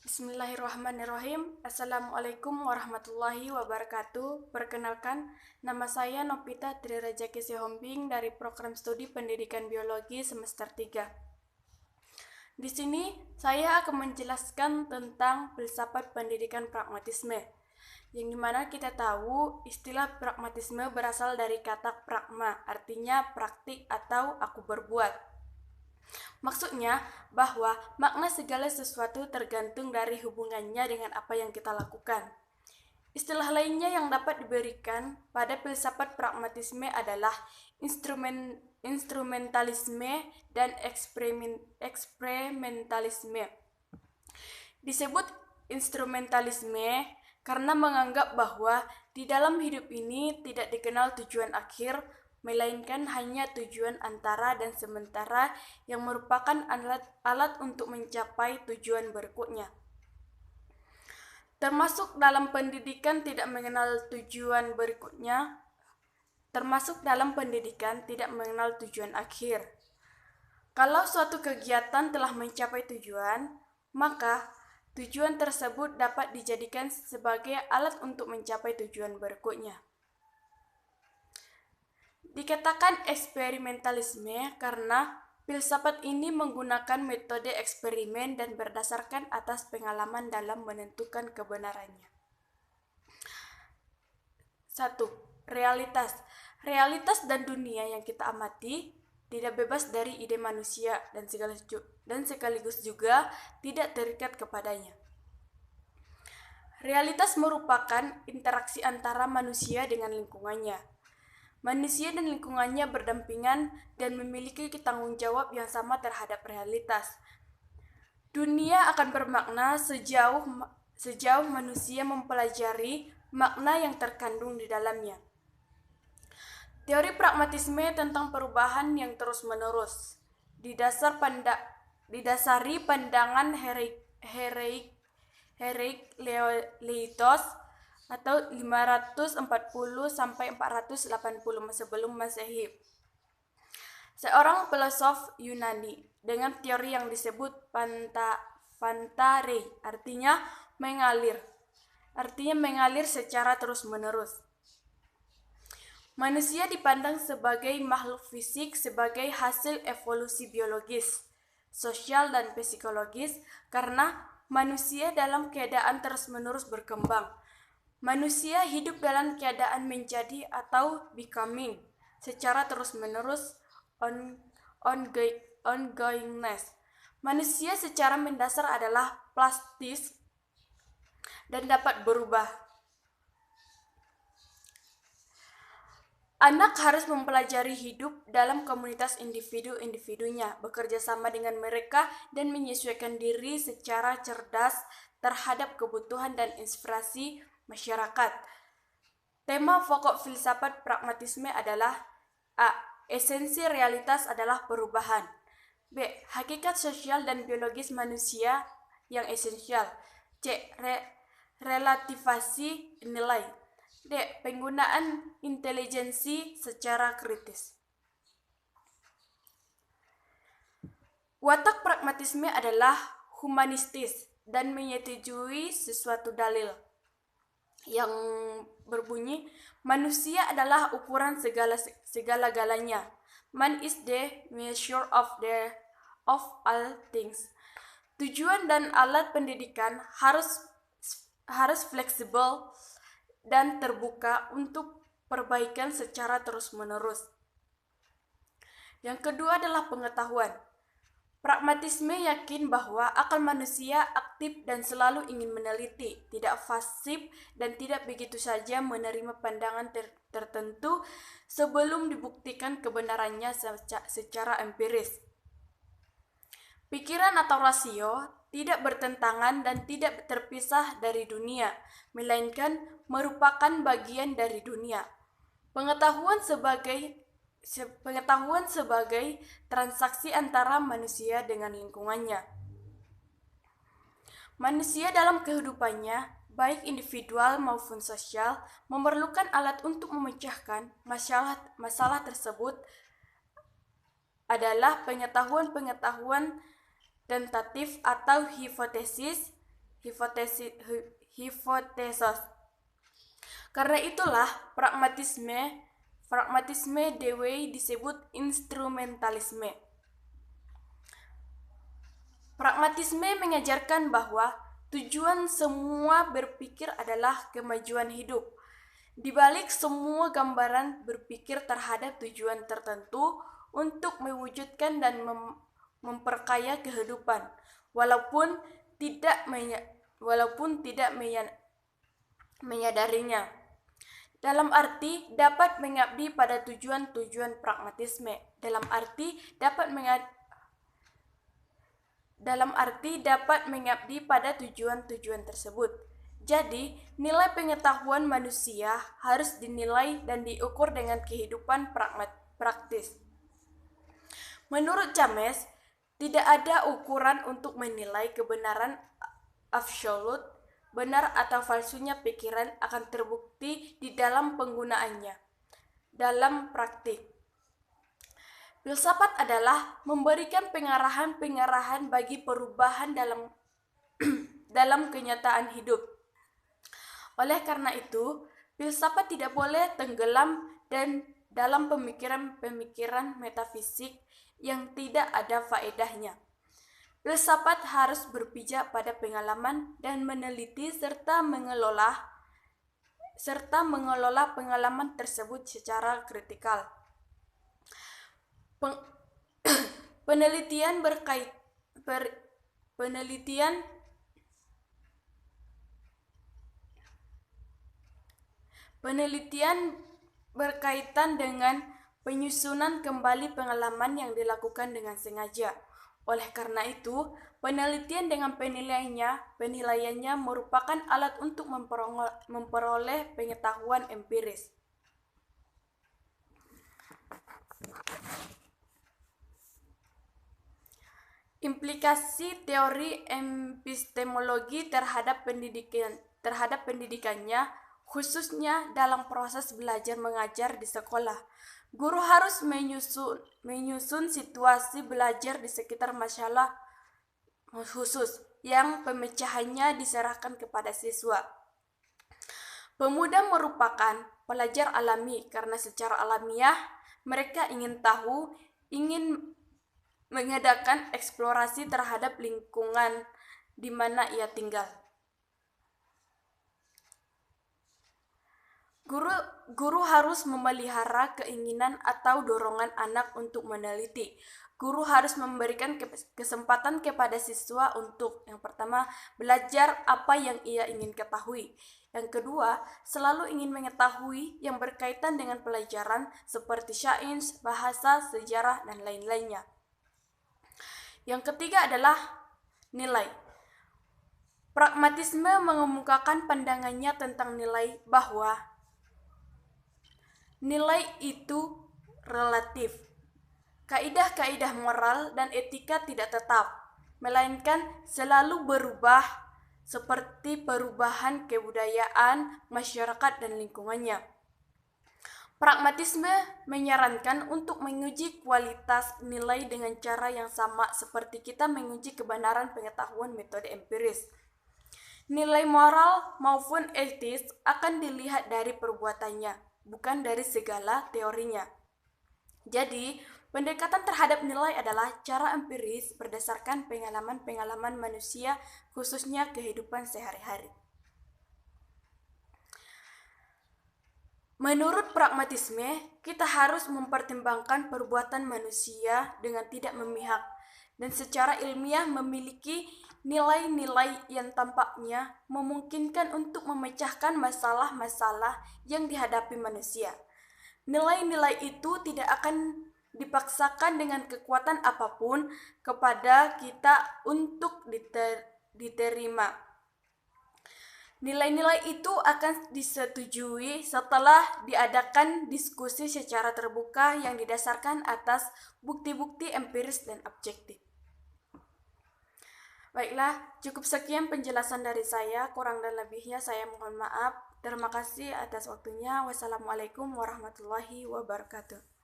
Bismillahirrahmanirrahim. Assalamualaikum warahmatullahi wabarakatuh. Perkenalkan, nama saya Nopita Trirajaki Sihombing dari Program Studi Pendidikan Biologi semester 3. Di sini saya akan menjelaskan tentang filsafat pendidikan pragmatisme, yang dimana kita tahu istilah pragmatisme berasal dari kata pragma, artinya praktik atau aku berbuat. Maksudnya bahwa makna segala sesuatu tergantung dari hubungannya dengan apa yang kita lakukan. Istilah lainnya yang dapat diberikan pada filsafat pragmatisme adalah instrumentalisme dan eksperimentalisme. Disebut instrumentalisme karena menganggap bahwa di dalam hidup ini tidak dikenal tujuan akhir, melainkan hanya tujuan antara dan sementara yang merupakan alat untuk mencapai tujuan berikutnya. Termasuk dalam pendidikan tidak mengenal tujuan berikutnya, termasuk dalam pendidikan tidak mengenal tujuan akhir. Kalau suatu kegiatan telah mencapai tujuan, maka tujuan tersebut dapat dijadikan sebagai alat untuk mencapai tujuan berikutnya. Dikatakan eksperimentalisme karena filsafat ini menggunakan metode eksperimen dan berdasarkan atas pengalaman dalam menentukan kebenarannya. 1. Realitas. Realitas dan dunia yang kita amati tidak bebas dari ide manusia dan sekaligus juga tidak terikat kepadanya. Realitas merupakan interaksi antara manusia dengan lingkungannya. Manusia dan lingkungannya berdampingan dan memiliki tanggung jawab yang sama terhadap realitas. Dunia akan bermakna sejauh manusia mempelajari makna yang terkandung di dalamnya. Teori pragmatisme tentang perubahan yang terus-menerus didasari pandangan Herakleitos atau 540 sampai 480 sebelum Masehi. Seorang filosof Yunani dengan teori yang disebut phantare, artinya mengalir secara terus-menerus. Manusia dipandang sebagai makhluk fisik sebagai hasil evolusi biologis, sosial dan psikologis karena manusia dalam keadaan terus-menerus berkembang. Manusia hidup dalam keadaan menjadi atau becoming secara terus-menerus ongoingness. Manusia secara mendasar adalah plastis dan dapat berubah. Anak harus mempelajari hidup dalam komunitas individu-individunya, bekerja sama dengan mereka dan menyesuaikan diri secara cerdas terhadap kebutuhan dan inspirasi masyarakat. Tema pokok filsafat pragmatisme adalah A. Esensi realitas adalah perubahan. B. Hakikat sosial dan biologis manusia yang esensial. C. Relativasi nilai. D. Penggunaan intelijensi secara kritis. Watak pragmatisme adalah humanistis dan menyetujui sesuatu dalil yang berbunyi manusia adalah ukuran segala-galanya. Man is the measure of all things. Tujuan dan alat pendidikan harus fleksibel dan terbuka untuk perbaikan secara terus-menerus. Yang kedua adalah pengetahuan. Pragmatisme yakin bahwa akal manusia aktif dan selalu ingin meneliti, tidak pasif dan tidak begitu saja menerima pandangan tertentu sebelum dibuktikan kebenarannya secara empiris. Pikiran atau rasio tidak bertentangan dan tidak terpisah dari dunia, melainkan merupakan bagian dari dunia. Pengetahuan sebagai transaksi antara manusia dengan lingkungannya. Manusia dalam kehidupannya, baik individual maupun sosial, memerlukan alat untuk memecahkan masalah tersebut adalah pengetahuan tentatif atau hipotesis hipotesos. Karena itulah pragmatisme Dewey disebut instrumentalisme. Pragmatisme mengajarkan bahwa tujuan semua berpikir adalah kemajuan hidup. Di balik semua gambaran berpikir terhadap tujuan tertentu untuk mewujudkan dan memperkaya kehidupan, walaupun tidak menyadarinya. Dalam arti dapat mengabdi pada tujuan-tujuan pragmatisme. Dalam arti dapat mengabdi pada tujuan-tujuan tersebut. Jadi, nilai pengetahuan manusia harus dinilai dan diukur dengan kehidupan praktis. Menurut James, tidak ada ukuran untuk menilai kebenaran absolut, benar atau palsunya pikiran akan terbukti di dalam penggunaannya dalam praktik. Filsafat adalah memberikan pengarahan bagi perubahan dalam kenyataan hidup. Oleh karena itu, filsafat tidak boleh tenggelam dalam pemikiran metafisik yang tidak ada faedahnya. Filsafat harus berpijak pada pengalaman dan meneliti serta mengelola pengalaman tersebut secara kritikal. Penelitian berkaitan dengan penyusunan kembali pengalaman yang dilakukan dengan sengaja. Oleh karena itu, penelitian dengan penilaiannya merupakan alat untuk memperoleh pengetahuan empiris. Implikasi teori epistemologi terhadap pendidikannya, khususnya dalam proses belajar mengajar di sekolah. Guru harus menyusun situasi belajar di sekitar masalah khusus yang pemecahannya diserahkan kepada siswa. Pemuda merupakan pelajar alami karena secara alamiah mereka ingin mengadakan eksplorasi terhadap lingkungan di mana ia tinggal. Guru harus memelihara keinginan atau dorongan anak untuk meneliti. Guru harus memberikan kesempatan kepada siswa untuk, yang pertama, belajar apa yang ia ingin ketahui. Yang kedua, selalu ingin mengetahui yang berkaitan dengan pelajaran seperti sains, bahasa, sejarah, dan lain-lainnya. Yang ketiga adalah nilai. Pragmatisme mengemukakan pandangannya tentang nilai bahwa nilai itu relatif. Kaidah-kaidah moral dan etika tidak tetap, melainkan selalu berubah seperti perubahan kebudayaan, masyarakat, dan lingkungannya. Pragmatisme menyarankan untuk menguji kualitas nilai dengan cara yang sama seperti kita menguji kebenaran pengetahuan metode empiris. Nilai moral maupun etis akan dilihat dari perbuatannya, bukan dari segala teorinya. Jadi, pendekatan terhadap nilai adalah cara empiris berdasarkan pengalaman-pengalaman manusia, khususnya kehidupan sehari-hari. Menurut pragmatisme, kita harus mempertimbangkan perbuatan manusia dengan tidak memihak dan secara ilmiah memiliki nilai-nilai yang tampaknya memungkinkan untuk memecahkan masalah-masalah yang dihadapi manusia. Nilai-nilai itu tidak akan dipaksakan dengan kekuatan apapun kepada kita untuk diterima. Nilai-nilai itu akan disetujui setelah diadakan diskusi secara terbuka yang didasarkan atas bukti-bukti empiris dan objektif. Baiklah, cukup sekian penjelasan dari saya. Kurang dan lebihnya saya mohon maaf. Terima kasih atas waktunya. Wassalamualaikum warahmatullahi wabarakatuh.